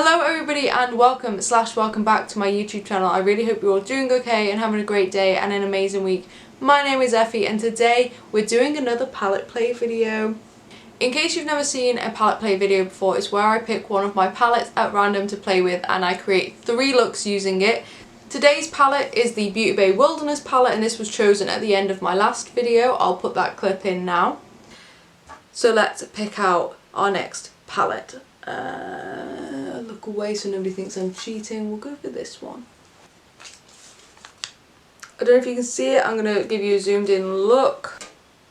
Hello everybody and welcome back to my YouTube channel. I really hope you're all doing okay and having a great day and an amazing week. My name is Effy and today we're doing another palette play video. In case you've never seen a palette play video before, it's where I pick one of my palettes at random to play with and I create 3 looks using it. Today's palette is the BeautyBay Wilderness palette and this was chosen at the end of my last video. I'll put that clip in now. So let's pick out our next palette. Look away so nobody thinks I'm cheating. We'll go for this one. I don't know if you can see it. I'm going to give you a zoomed in look.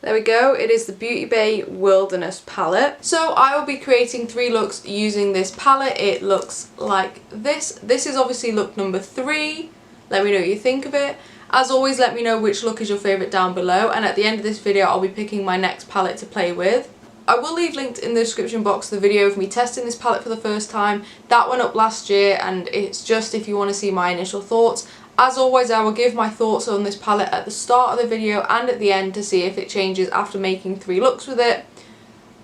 There we go. It is the BeautyBay Wilderness palette. So I will be creating 3 looks using this palette. It looks like this. This is obviously look number 3. Let me know what you think of it. As always, let me know which look is your favourite down below. And at the end of this video, I'll be picking my next palette to play with. I will leave linked in the description box the video of me testing this palette for the first time. That went up last year and it's just if you want to see my initial thoughts. As always, I will give my thoughts on this palette at the start of the video and at the end to see if it changes after making 3 looks with it.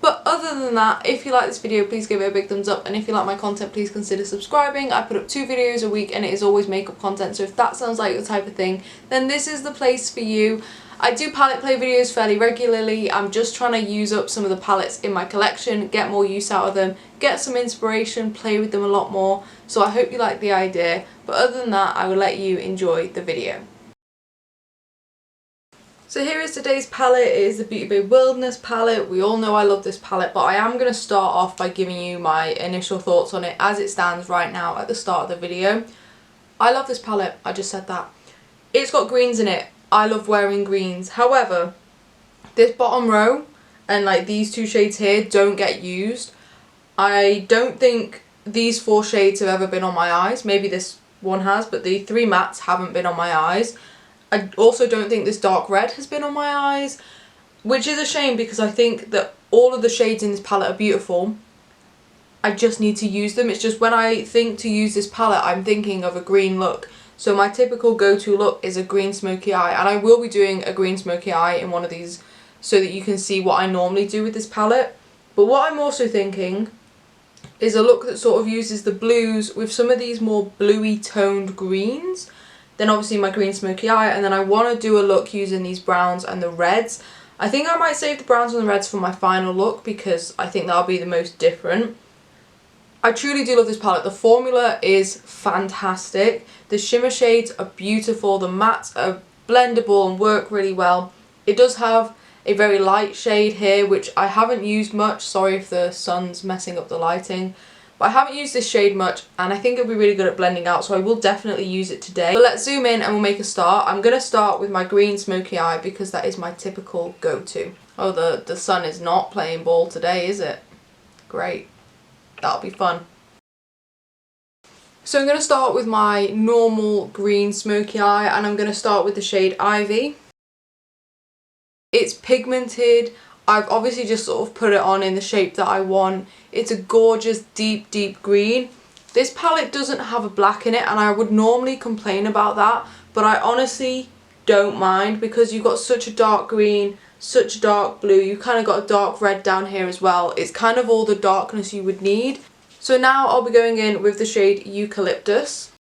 But other than that, if you like this video, please give it a big thumbs up, and if you like my content, please consider subscribing. I put up 2 videos a week and it is always makeup content, so if that sounds like your type of thing, then this is the place for you. I do palette play videos fairly regularly. I'm just trying to use up some of the palettes in my collection, get more use out of them, get some inspiration, play with them a lot more. So I hope you like the idea. But other than that, I will let you enjoy the video. So here is today's palette. It is the BeautyBay Wilderness palette. We all know I love this palette, but I am going to start off by giving you my initial thoughts on it as it stands right now at the start of the video. I love this palette. I just said that. It's got greens in it. I love wearing greens. However, this bottom row and like these 2 shades here don't get used. I don't think these 4 shades have ever been on my eyes. Maybe this one has, but the 3 mattes haven't been on my eyes. I also don't think this dark red has been on my eyes, which is a shame because I think that all of the shades in this palette are beautiful. I just need to use them. It's just when I think to use this palette, I'm thinking of a green look. So my typical go-to look is a green smoky eye, and I will be doing a green smoky eye in one of these so that you can see what I normally do with this palette. But what I'm also thinking is a look that sort of uses the blues with some of these more bluey toned greens. Then obviously my green smoky eye, and then I want to do a look using these browns and the reds. I think I might save the browns and the reds for my final look because I think that'll be the most different. I truly do love this palette. The formula is fantastic. The shimmer shades are beautiful. The mattes are blendable and work really well. It does have a very light shade here, which I haven't used much. Sorry if the sun's messing up the lighting. But I haven't used this shade much and I think it'll be really good at blending out, so I will definitely use it today. But let's zoom in and we'll make a start. I'm going to start with my green smoky eye because that is my typical go-to. Oh, the sun is not playing ball today, is it? Great. That'll be fun. So I'm going to start with my normal green smoky eye and I'm going to start with the shade Ivy. It's pigmented. I've obviously just sort of put it on in the shape that I want. It's a gorgeous deep green. This palette doesn't have a black in it and I would normally complain about that, but I honestly don't mind because you've got such a dark green, such a dark blue, you kind of got a dark red down here as well. It's kind of all the darkness you would need. So now I'll be going in with the shade Eucalyptus.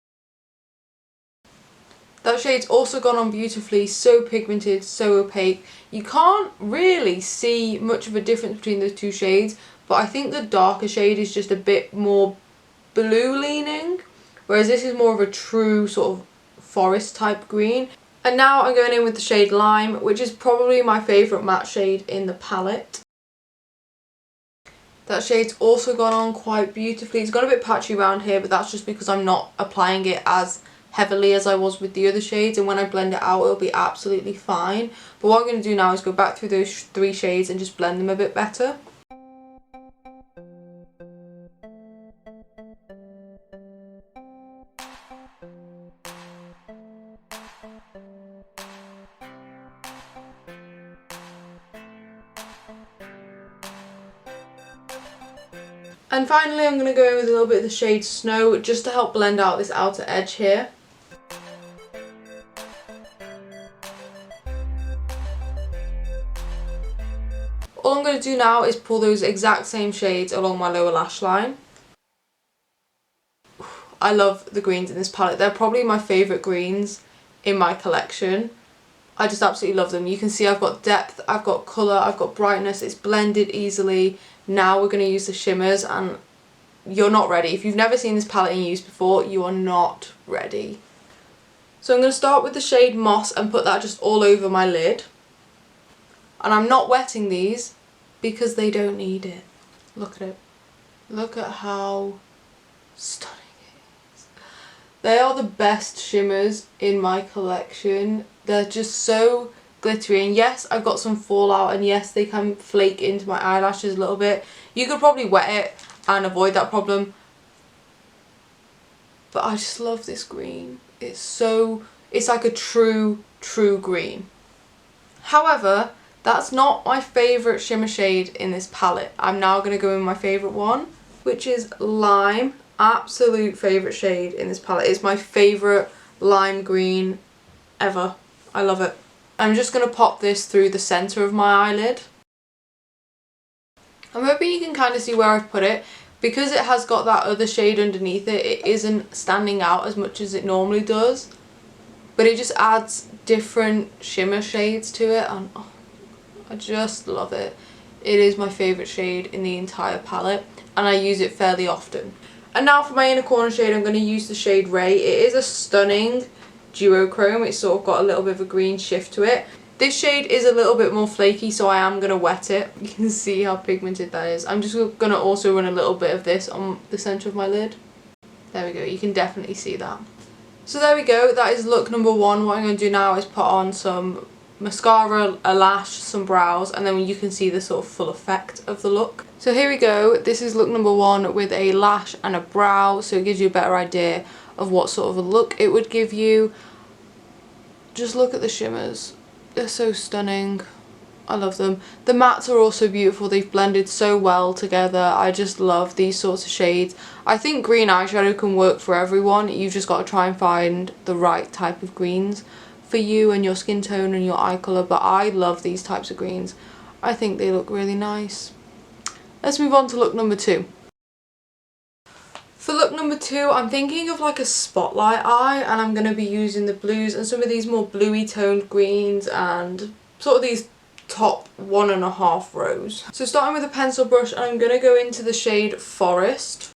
That shade's also gone on beautifully, so pigmented, so opaque. You can't really see much of a difference between the 2 shades, but I think the darker shade is just a bit more blue leaning, whereas this is more of a true sort of forest type green. And now I'm going in with the shade Lime, which is probably my favourite matte shade in the palette. That shade's also gone on quite beautifully. It's got a bit patchy around here, but that's just because I'm not applying it as heavily as I was with the other shades, and when I blend it out it'll be absolutely fine. But what I'm going to do now is go back through those 3 shades and just blend them a bit better. And finally I'm going to go in with a little bit of the shade Snow just to help blend out this outer edge here. All I'm going to do now is pull those exact same shades along my lower lash line. I love the greens in this palette. They're probably my favourite greens in my collection. I just absolutely love them. You can see I've got depth, I've got colour, I've got brightness, it's blended easily. Now we're going to use the shimmers, and you're not ready. If you've never seen this palette in use before, you are not ready. So I'm going to start with the shade Moss and put that just all over my lid. And I'm not wetting these because they don't need it. Look at it. Look at how stunning it is. They are the best shimmers in my collection. They're just so glittery, and yes, I've got some fallout, and yes, they can flake into my eyelashes a little bit. You could probably wet it and avoid that problem, but I just love this green. It's like a true green. However, that's not my favourite shimmer shade in this palette. I'm now going to go in my favourite one, which is Lime. Absolute favourite shade in this palette. It's my favourite lime green ever. I love it. I'm just going to pop this through the centre of my eyelid. I'm hoping you can kind of see where I've put it. Because it has got that other shade underneath it, it isn't standing out as much as it normally does. But it just adds different shimmer shades to it, and oh, I just love it. It is my favourite shade in the entire palette, and I use it fairly often. And now for my inner corner shade, I'm going to use the shade Ray. It is a stunning duochrome. It's sort of got a little bit of a green shift to it. This shade is a little bit more flaky, so I am going to wet it. You can see how pigmented that is. I'm just going to also run a little bit of this on the centre of my lid. There we go, you can definitely see that. So there we go, that is look number one. What I'm going to do now is put on some mascara, a lash, some brows, and then you can see the sort of full effect of the look. So here we go, this is look number one with a lash and a brow, so it gives you a better idea of what sort of a look it would give you. Just look at the shimmers, they're so stunning. I love them. The mattes are also beautiful. They've blended so well together. I just love these sorts of shades. I think green eyeshadow can work for everyone. You've just got to try and find the right type of greens for you and your skin tone and your eye colour. But I love these types of greens. I think they look really nice. Let's move on to look number two. For look number two, I'm thinking of like a spotlight eye, and I'm going to be using the blues and some of these more bluey toned greens and sort of these top 1.5 rows. So starting with a pencil brush, and I'm going to go into the shade Forest.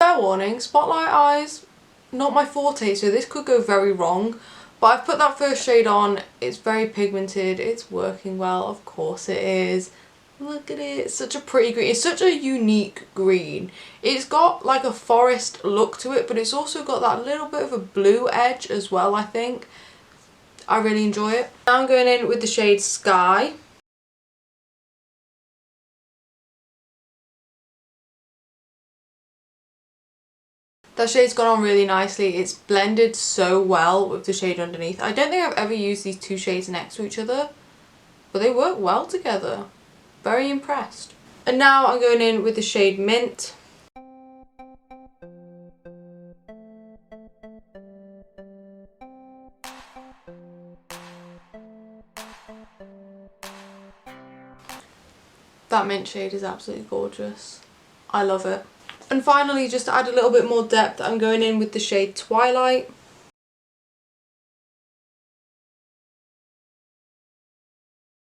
Fair warning, spotlight eyes, not my forte, so this could go very wrong. But I've put that first shade on, it's very pigmented, it's working well, of course it is. Look at it, it's such a pretty green, it's such a unique green. It's got like a forest look to it, but it's also got that little bit of a blue edge as well, I think. I really enjoy it. Now I'm going in with the shade Sky. That shade's gone on really nicely. It's blended so well with the shade underneath. I don't think I've ever used these two shades next to each other, but they work well together. Very impressed. And now I'm going in with the shade Mint. That mint shade is absolutely gorgeous. I love it. And finally, just to add a little bit more depth, I'm going in with the shade Twilight.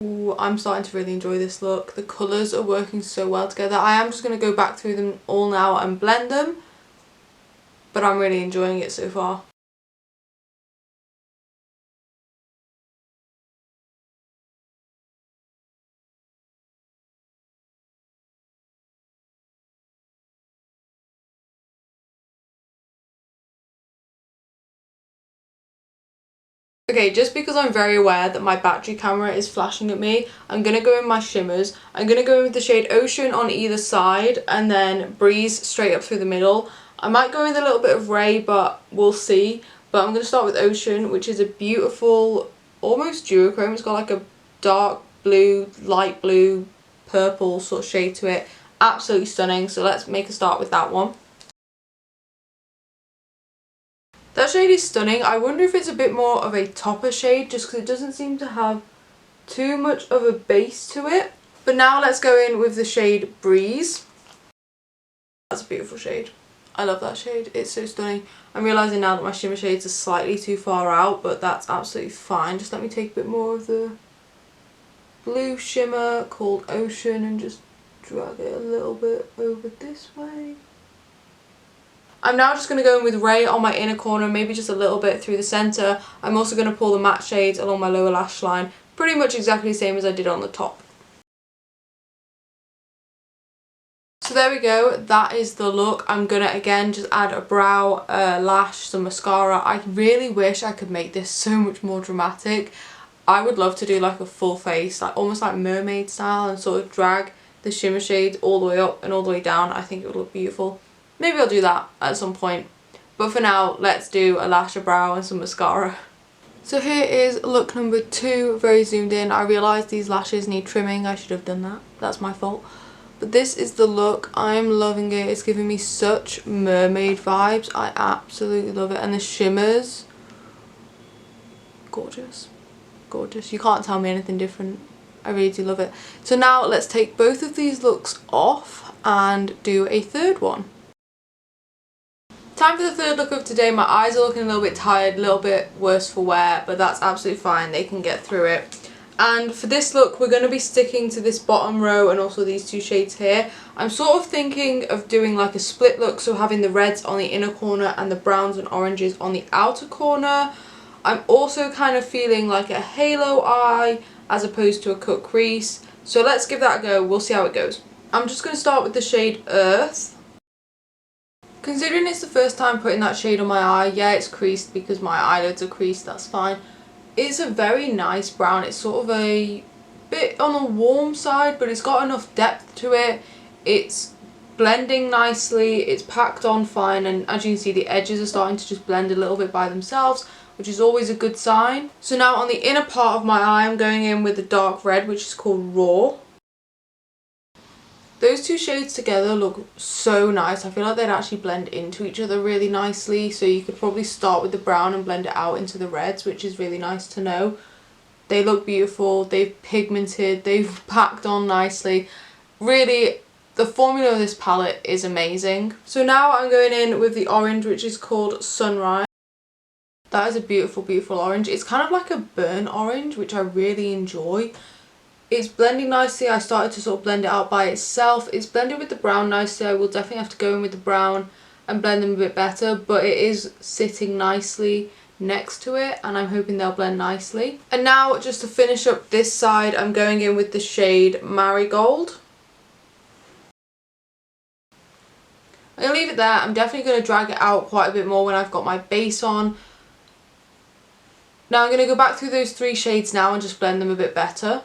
Ooh, I'm starting to really enjoy this look. The colours are working so well together. I am just going to go back through them all now and blend them, but I'm really enjoying it so far. Okay, just because I'm very aware that my battery camera is flashing at me, I'm going to go in my shimmers. I'm going to go in with the shade Ocean on either side and then Breeze straight up through the middle. I might go in with a little bit of Ray, but we'll see. But I'm going to start with Ocean, which is a beautiful, almost duochrome. It's got like a dark blue, light blue, purple sort of shade to it. Absolutely stunning. So let's make a start with that one. That shade is stunning. I wonder if it's a bit more of a topper shade just because it doesn't seem to have too much of a base to it. But now let's go in with the shade Breeze. That's a beautiful shade. I love that shade. It's so stunning. I'm realising now that my shimmer shades are slightly too far out, but that's absolutely fine. Just let me take a bit more of the blue shimmer called Ocean and just drag it a little bit over this way. I'm now just going to go in with Ray on my inner corner, maybe just a little bit through the centre. I'm also going to pull the matte shades along my lower lash line, pretty much exactly the same as I did on the top. So there we go, that is the look. I'm gonna again just add a brow, lash, some mascara. I really wish I could make this so much more dramatic. I would love to do like a full face, like almost like mermaid style, and sort of drag the shimmer shades all the way up and all the way down. I think it would look beautiful. Maybe I'll do that at some point. But for now, let's do a lash, a brow and some mascara. So here is look number 2, very zoomed in. I realised these lashes need trimming. I should have done that. That's my fault. But this is the look. I'm loving it. It's giving me such mermaid vibes. I absolutely love it. And the shimmers, gorgeous. Gorgeous. You can't tell me anything different. I really do love it. So now let's take both of these looks off and do a third one. Time for the third look of today. My eyes are looking a little bit tired, a little bit worse for wear, but that's absolutely fine. They can get through it. And for this look, we're going to be sticking to this bottom row and also these 2 shades here. I'm sort of thinking of doing like a split look, so having the reds on the inner corner and the browns and oranges on the outer corner. I'm also kind of feeling like a halo eye as opposed to a cut crease. So let's give that a go. We'll see how it goes. I'm just going to start with the shade Earth. Considering it's the first time putting that shade on my eye, yeah, it's creased because my eyelids are creased, that's fine. It's a very nice brown. It's sort of a bit on the warm side, but it's got enough depth to it. It's blending nicely, it's packed on fine, and as you can see, the edges are starting to just blend a little bit by themselves, which is always a good sign. So now on the inner part of my eye, I'm going in with the dark red, which is called Raw. Those 2 shades together look so nice. I feel like they'd actually blend into each other really nicely. So you could probably start with the brown and blend it out into the reds, which is really nice to know. They look beautiful. They've pigmented. They've packed on nicely. Really, the formula of this palette is amazing. So now I'm going in with the orange, which is called Sunrise. That is a beautiful, beautiful orange. It's kind of like a burnt orange, which I really enjoy. It's blending nicely. I started to sort of blend it out by itself. It's blended with the brown nicely. I will definitely have to go in with the brown and blend them a bit better, but it is sitting nicely next to it and I'm hoping they'll blend nicely. And now just to finish up this side, I'm going in with the shade Marigold. I'm going to leave it there. I'm definitely going to drag it out quite a bit more when I've got my base on. Now I'm going to go back through those 3 shades now and just blend them a bit better.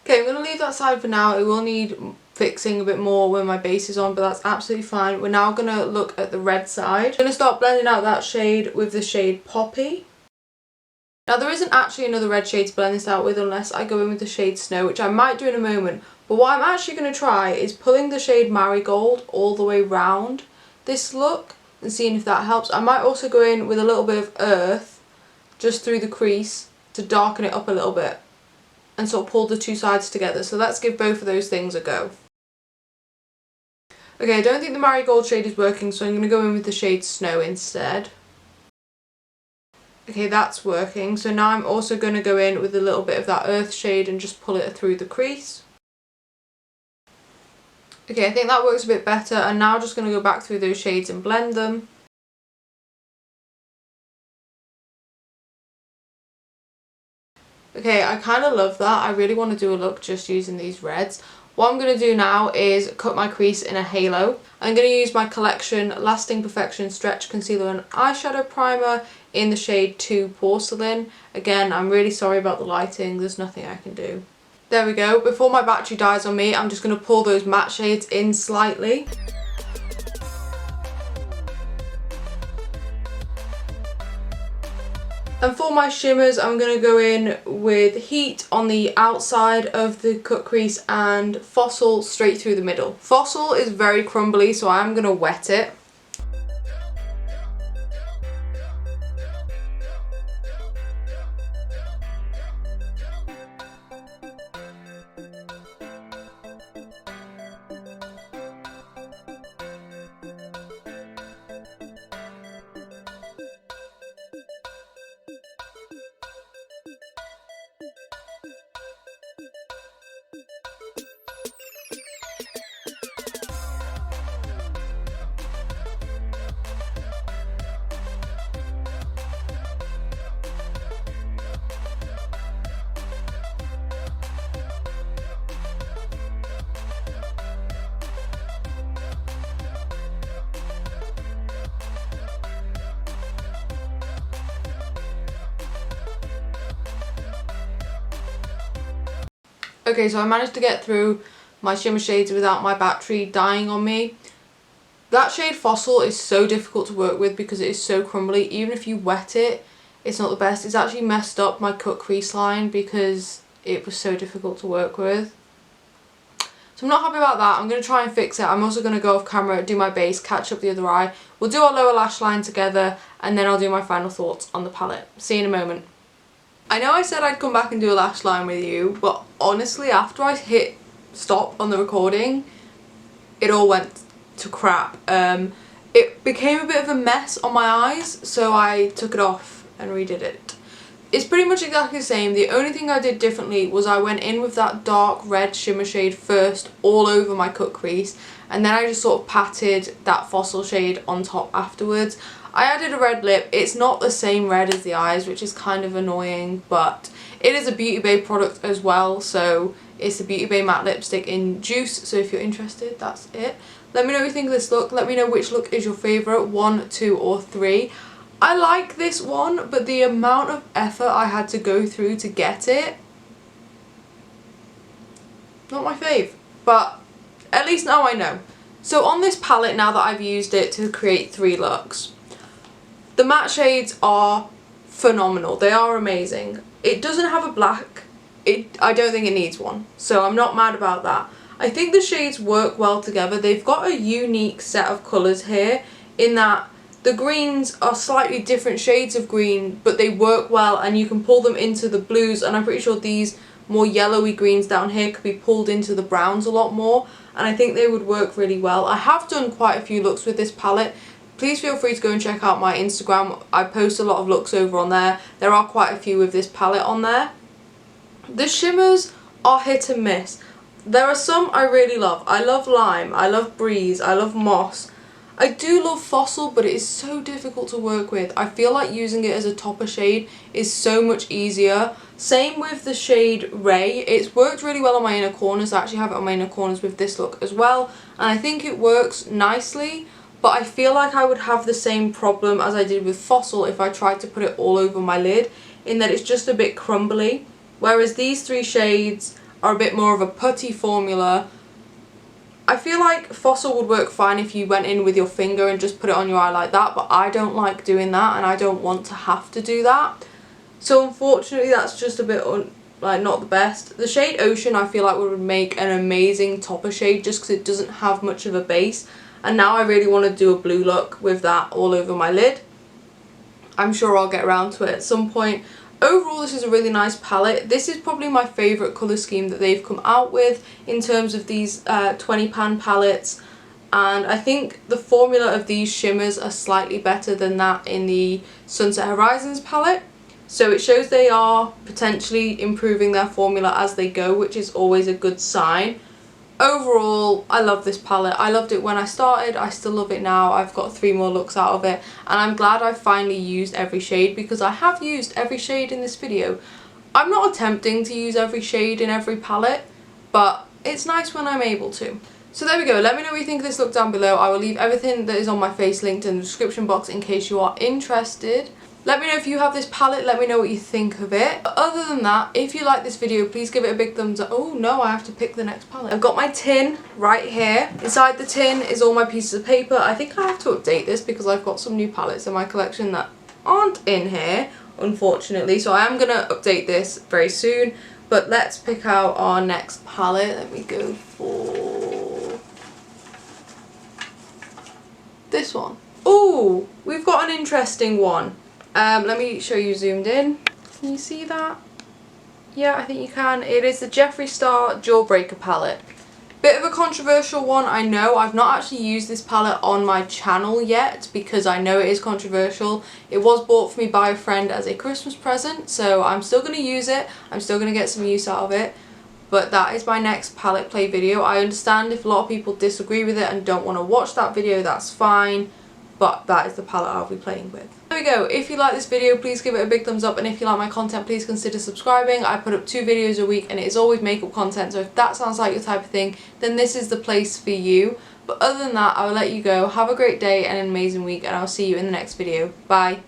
Okay, I'm going to leave that side for now. It will need fixing a bit more when my base is on, but that's absolutely fine. We're now going to look at the red side. I'm going to start blending out that shade with the shade Poppy. Now there isn't actually another red shade to blend this out with unless I go in with the shade Snow, which I might do in a moment. But what I'm actually going to try is pulling the shade Marigold all the way round this look and seeing if that helps. I might also go in with a little bit of Earth just through the crease to darken it up a little bit and sort of pull the 2 sides together. So let's give both of those things a go. Okay, I don't think the Marigold shade is working, so I'm going to go in with the shade Snow instead. Okay, that's working. So now I'm also going to go in with a little bit of that Earth shade and just pull it through the crease. Okay, I think that works a bit better, and now I'm just going to go back through those shades and blend them. Okay, I kind of love that. I really want to do a look just using these reds. What I'm going to do now is cut my crease in a halo. I'm going to use my Collection Lasting Perfection Stretch Concealer and Eyeshadow Primer in the shade 2 Porcelain. Again, I'm really sorry about the lighting. There's nothing I can do. There we go. Before my battery dies on me, I'm just going to pull those matte shades in slightly. And for my shimmers, I'm going to go in with Heat on the outside of the cut crease and Fossil straight through the middle. Fossil is very crumbly, so I'm going to wet it. Okay, so I managed to get through my shimmer shades without my battery dying on me. That shade Fossil is so difficult to work with because it is so crumbly. Even if you wet it, it's not the best. It's actually messed up my cut crease line because it was so difficult to work with. So I'm not happy about that. I'm going to try and fix it. I'm also going to go off camera, do my base, catch up the other eye. We'll do our lower lash line together and then I'll do my final thoughts on the palette. See you in a moment. I know I said I'd come back and do a lash line with you, but honestly after I hit stop on the recording, it all went to crap. It became a bit of a mess on my eyes, so I took it off and redid it. It's pretty much exactly the same. The only thing I did differently was I went in with that dark red shimmer shade first all over my cut crease, and then I just sort of patted that Fossil shade on top afterwards. I added a red lip. It's not the same red as the eyes, which is kind of annoying, but it is a BeautyBay product as well, so it's the BeautyBay matte lipstick in Juice, so if you're interested, that's it. Let me know what you think of this look. Let me know which look is your favourite, 1, 2 or 3. I like this one, but the amount of effort I had to go through to get it, not my fave, but at least now I know. So on this palette, now that I've used it to create 3 looks, the matte shades are phenomenal. They are amazing. It doesn't have a black. I don't think it needs one, so I'm not mad about that. I think the shades work well together. They've got a unique set of colours here in that the greens are slightly different shades of green, but they work well and you can pull them into the blues, and I'm pretty sure these more yellowy greens down here could be pulled into the browns a lot more, and I think they would work really well. I have done quite a few looks with this palette. Please feel free to go and check out my Instagram. I post a lot of looks over on there. There are quite a few with this palette on there. The shimmers are hit and miss. There are some I really love. I love Lime, I love Breeze, I love Moss. I do love Fossil, but it is so difficult to work with. I feel like using it as a topper shade is so much easier. Same with the shade Ray. It's worked really well on my inner corners. I actually have it on my inner corners with this look as well, and I think it works nicely, but I feel like I would have the same problem as I did with Fossil if I tried to put it all over my lid, in that it's just a bit crumbly. Whereas these 3 shades are a bit more of a putty formula. I feel like Fossil would work fine if you went in with your finger and just put it on your eye like that, but I don't like doing that and I don't want to have to do that. So unfortunately that's just a bit not the best. The shade Ocean I feel like would make an amazing topper shade just because it doesn't have much of a base, and now I really want to do a blue look with that all over my lid. I'm sure I'll get around to it at some point. Overall, this is a really nice palette. This is probably my favourite colour scheme that they've come out with in terms of these 20 pan palettes, and I think the formula of these shimmers are slightly better than that in the Sunset Horizons palette. So it shows they are potentially improving their formula as they go, which is always a good sign. Overall, I love this palette. I loved it when I started, I still love it now. I've got 3 more looks out of it, and I'm glad I've finally used every shade, because I have used every shade in this video. I'm not attempting to use every shade in every palette, but it's nice when I'm able to. So there we go. Let me know what you think of this look down below. I will leave everything that is on my face linked in the description box in case you are interested. Let me know if you have this palette, let me know what you think of it. But other than that, if you like this video, please give it a big thumbs up. Oh no, I have to pick the next palette. I've got my tin right here. Inside the tin is all my pieces of paper. I think I have to update this because I've got some new palettes in my collection that aren't in here, unfortunately. So I am going to update this very soon. But let's pick out our next palette. Let me go for this one. Oh, we've got an interesting one. Let me show you zoomed in. Can you see that? Yeah, I think you can. It is the Jeffree Star Jawbreaker palette. Bit of a controversial one, I know. I've not actually used this palette on my channel yet because I know it is controversial. It was bought for me by a friend as a Christmas present, so I'm still going to use it. I'm still going to get some use out of it. But that is my next palette play video. I understand if a lot of people disagree with it and don't want to watch that video, that's fine. But that is the palette I'll be playing with. There we go. If you like this video, please give it a big thumbs up, and if you like my content, please consider subscribing. I put up 2 videos a week and it is always makeup content, so if that sounds like your type of thing, then this is the place for you. But other than that, I will let you go. Have a great day and an amazing week, and I'll see you in the next video. Bye.